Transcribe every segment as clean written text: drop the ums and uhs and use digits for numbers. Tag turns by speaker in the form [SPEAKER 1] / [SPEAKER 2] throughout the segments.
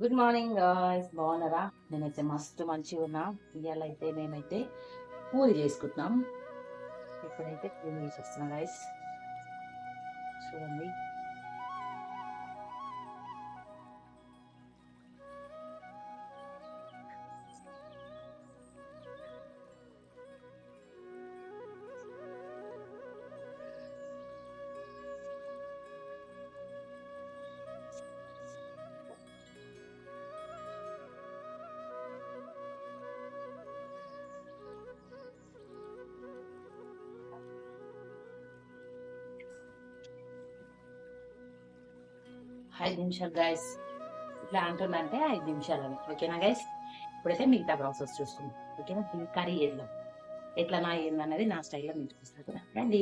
[SPEAKER 1] Good morning guys, బాగున్నారా? నేనైతే మస్తు మంచిగా ఉన్నా. ఇవాళ అయితే మేమైతే పూరి చేసుకుంటున్నాం. ఇప్పుడైతే పూరి చేసేస్తున్నాం గాయస్, చూడండి. ఐదు నిమిషాలు గాయస్, ఇట్లా అంటుందంటే 5 నిమిషాలు అని. ఓకేనా గైస్? ఇప్పుడైతే మిగతా ప్రాసెస్ చూసుకుందాం. ఓకేనా? ఈ కర్రీ చేద్దాం. ఎట్లా నా ఏందన్నది నా స్టైల్లో మీకు చూపిస్తాను రండి.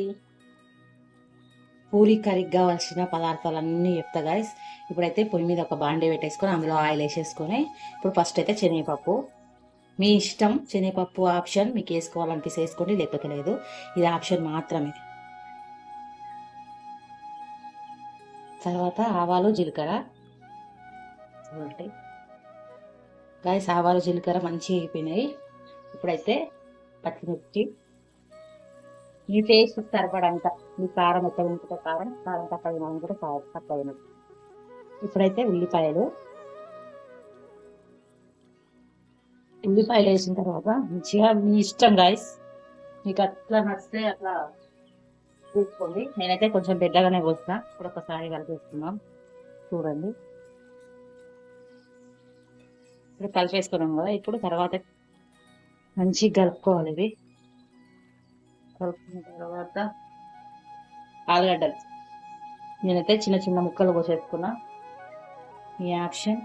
[SPEAKER 1] పూరి కర్రీకి కావాల్సిన పదార్థాలన్నీ చెప్తా గాయస్. ఇప్పుడైతే పొయ్యి మీద ఒక బాండీ పెట్టేసుకొని అందులో ఆయిల్ వేసేసుకొని, ఇప్పుడు ఫస్ట్ అయితే శనగపప్పు, మీ ఇష్టం, శనగపప్పు ఆప్షన్, మీకు వేసుకోవాలనిపిస్తే వేసుకోండి, లేకపోతే లేదు. ఇది ఆప్షన్ మాత్రమే. తర్వాత ఆవాలు జీలకర్ర, చూడండి గాయస్, ఆవాలు జీలకర్ర మంచిగా అయిపోయినాయి. ఇప్పుడైతే పచ్చిమిర్చి, మీ టేస్ట్ సరిపడంత, మీ కారం ఎంత ఉంటుందో కారం, కారం తక్కువ కూడా తక్కువ. ఇప్పుడైతే ఉల్లిపాయలు వేసిన తర్వాత మంచిగా మీ ఇష్టం గాయస్, మీకు అట్లా నచ్చితే అట్లా తీసుకోండి. నేనైతే కొంచెం పెద్దగానే కోస్తా. ఇప్పుడు ఒకసారి కలిపేస్తున్నాం, చూడండి. ఇప్పుడు కలిపేసుకున్నాం కదా, ఇప్పుడు తర్వాత మంచిగా కలుపుకోవాలి. ఇది కలుపుకున్న తర్వాత ఆలుగడ్డలు నేనైతే చిన్న చిన్న ముక్కలు కోసేసుకున్నా. ఈ ఆప్షన్,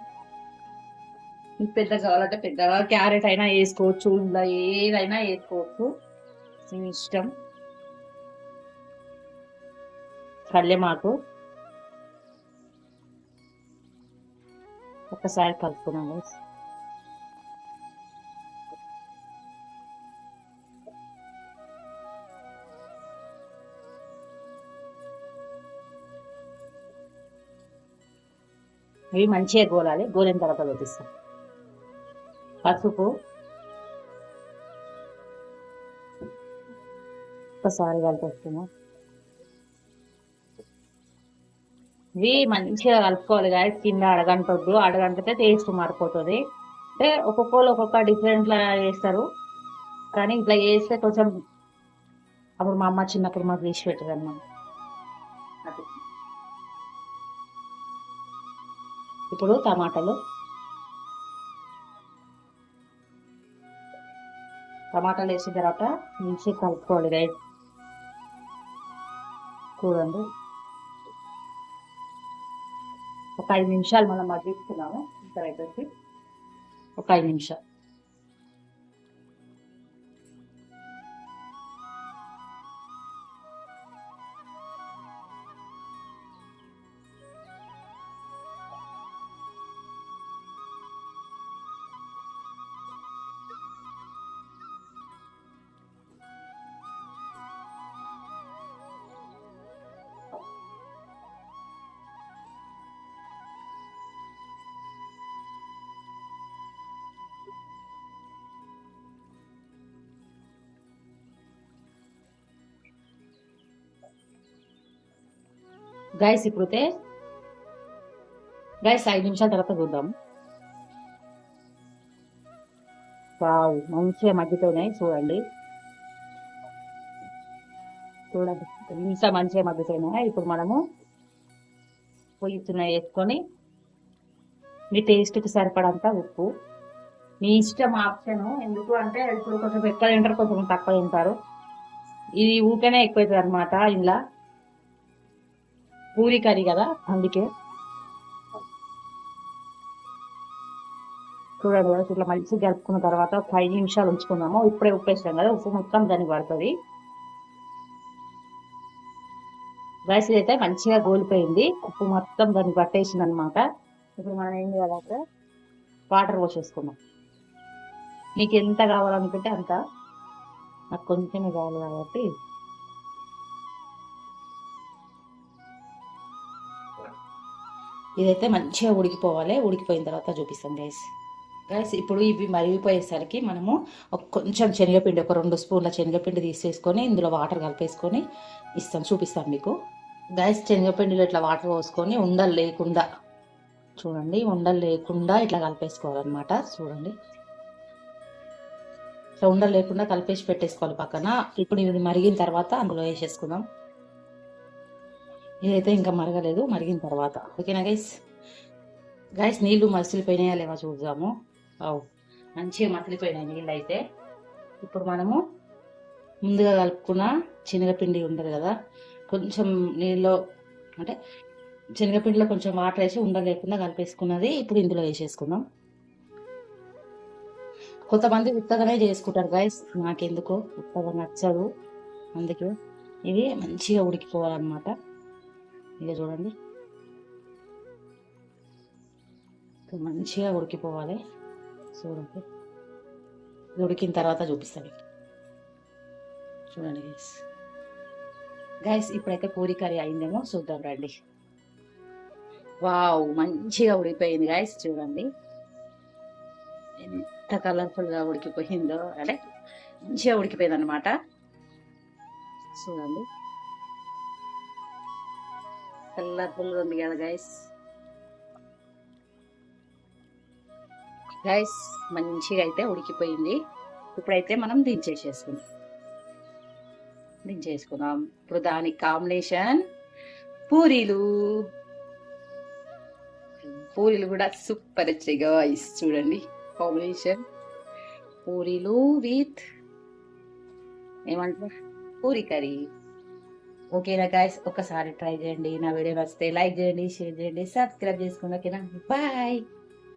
[SPEAKER 1] మీకు పెద్ద కావాలంటే పెద్దగా క్యారెట్ అయినా వేసుకోవచ్చు, ఇలా ఏదైనా వేసుకోవచ్చు, మీ ఇష్టం. కళ్ళెమాకు ఒకసారి కలుపుకున్నాము. ఇవి మంచిగా గోలాలి, గోలిన తర్వాత చూపిస్తాం. పసుపు ఒకసారి కలిపేస్తున్నాం. ఇవి మంచిగా కలుపుకోవాలి గాయస్, కింద అడగంటొద్దు. అడగంటితే టేస్ట్ మారిపోతుంది. అంటే ఒక్కొక్కరు ఒక్కొక్క డిఫరెంట్ లా చేస్తారు, కానీ ఇట్లా చేస్తే కొంచెం, అప్పుడు మా అమ్మ చిన్నప్పుడు మాకు తీసి పెట్టదు అన్నమాట. అది ఇప్పుడు టమాటాలు వేసిన తర్వాత మంచిగా కలుపుకోవాలి గైస్, చూడండి. ఒక 5 నిమిషాలు మనం మగ్గిస్తున్నాము. ఇక్కడ ఒక 5 నిమిషాలు. గైస్ ఇప్పుడైతే గైస్ 5 నిమిషాల తర్వాత చూద్దాం. వావ్, మంచిగా మగ్గిపోయినాయి, చూడండి. చూడండి ఇంత మంచిగా మగ్గిపోయినాయి. ఇప్పుడు మనము పొయ్యితున్న వేసుకొని, మీ టేస్ట్కి సరిపడంత ఉప్పు, మీ ఇష్టం, ఆప్షన్. ఎందుకు అంటే ఇప్పుడు కొంచెం ఎక్కువ తింటారు, కొంచెం తక్కువ తింటారు. ఇది ఊకనే ఎక్కువైతుంది అనమాట. ఇలా పూరి కర్రీ కదా, అందుకే. చూడండి కదా, ఇట్లా మంచిగా కలుపుకున్న తర్వాత ఒక 5 నిమిషాలు ఉంచుకుందాము. ఇప్పుడే ఉప్పు వేసాం కదా, ఉప్పు మొత్తం దానికి పడుతుంది. రైస్ అయితే మంచిగా గోలిపోయింది, ఉప్పు మొత్తం దాన్ని పట్టేసింది అనమాట. ఇప్పుడు మనం ఏం చేయాలంటే వాటర్ పోసేసుకుందాం. మీకు ఎంత కావాలనుకుంటే అంత, నాకు కొంచెమే కావాలి కాబట్టి ఇదైతే మంచిగా ఉడికిపోవాలి. ఉడికిపోయిన తర్వాత చూపిస్తాం గైస్. గైస్ ఇప్పుడు ఇవి మరిగిపోయేసరికి మనము కొంచెం శనగపిండి, ఒక 2 స్పూన్ల శనగపిండి తీసేసుకొని ఇందులో వాటర్ కలిపేసుకొని చూపిస్తాం మీకు. గైస్ శనగపిండిలో ఇట్లా వాటర్ పోసుకొని ఉండలు లేకుండా, చూడండి ఉండలు లేకుండా ఇట్లా కలిపేసుకోవాలన్నమాట. చూడండి ఇట్లా ఉండలు లేకుండా కలిపేసి పెట్టేసుకోవాలి పక్కన. ఇప్పుడు ఇది మరిగిన తర్వాత అందులో వేసేసుకుందాం. ఇదైతే ఇంకా మరగలేదు, మరిగిన తర్వాత. ఓకేనా గైస్? గైస్ నీళ్లు మసిలిపోయినాయా లేవా చూద్దాము. మంచిగా మసిలిపోయినాయి నీళ్ళు అయితే. ఇప్పుడు మనము ముందుగా కలుపుకున్న శనగపిండి ఉంటుంది కదా, కొంచెం నీళ్ళు అంటే శనగపిండిలో కొంచెం వాటర్ వేసి ఉండలేకుండా కలిపేసుకున్నది ఇప్పుడు ఇందులో వేసేసుకుందాం. కొంతమంది ఉత్తగానే చేసుకుంటారు గైస్, నాకెందుకో ఉత్తగా నచ్చదు. అందుకే ఇది మంచిగా ఉడికిపోవాలన్నమాట. ఇక చూడండి మంచిగా ఉడికిపోవాలి. చూడండి ఉడికిన తర్వాత చూపిస్తాను. చూడండి గైస్. గైస్ ఇప్పుడైతే పూరి కర్రీ అయిందేమో చూద్దాం రండి. వావ్ మంచిగా ఉడికిపోయింది గైస్. చూడండి ఎంత కలర్ఫుల్గా ఉడికిపోయిందో, అంటే మంచిగా ఉడికిపోయింది అనమాట. చూడండి కలర్ఫుల్గా ఉంది కదా గైస్. గైస్ మంచిగా అయితే ఉడికిపోయింది. ఇప్పుడైతే మనం దించేసుకుందాం. ఇప్పుడు దానికి కాంబినేషన్ పూరీలు కూడా సూపర్ వచ్చాయి గైస్. చూడండి కాంబినేషన్ పూరీలు విత్ ఏమంటారు పూరి కర్రీ. ఓకేనా గైస్? ఒకసారి ట్రై చేయండి. నా వీడియో నచ్చితే లైక్ చేయండి, షేర్ చేయండి, సబ్స్క్రైబ్ చేసుకోండి. ఓకేనా? బాయ్.